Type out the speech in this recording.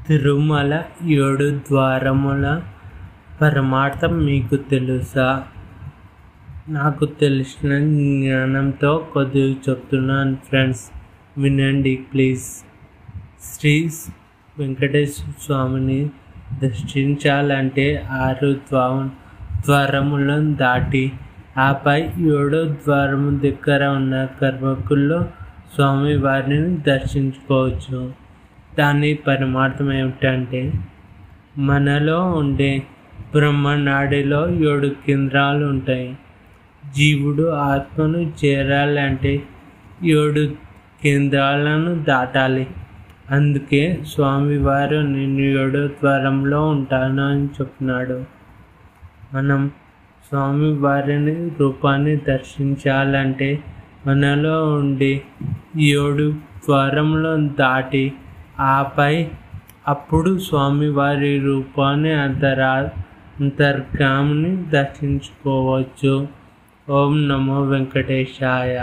తిరుమల 7 ద్వారముల పరమార్థం మీకు తెలుసా? నాకు తెలిసిన జ్ఞానంతో కొద్దిగా చెప్తున్నాను ఫ్రెండ్స్, వినండి ప్లీజ్. శ్రీ వెంకటేశ్వర స్వామిని దర్శించాలంటే 6 ద్వారములను దాటి ఆపై 7వ ద్వారము దగ్గర ఉన్న గర్భగుడిలో స్వామివారిని దర్శించుకోవచ్చు. దాని పరమార్థం ఏమిటంటే, మనలో ఉండే బ్రహ్మనాడిలో 7 కేంద్రాలు ఉంటాయి. జీవుడు ఆత్మను చేరాలంటే 7 కేంద్రాలను దాటాలి. అందుకే స్వామివారు నేను 7వ ద్వారంలో ఉంటాను అని చెప్తున్నాడు. మనం స్వామివారిని రూపాన్ని దర్శించాలంటే మనలో ఉండి 7 ద్వారములను దాటి ఆపై అప్పుడు స్వామివారి రూపాన్ని అంతర్గామిని దర్శించుకోవచ్చు. ఓం నమో వెంకటేశాయ.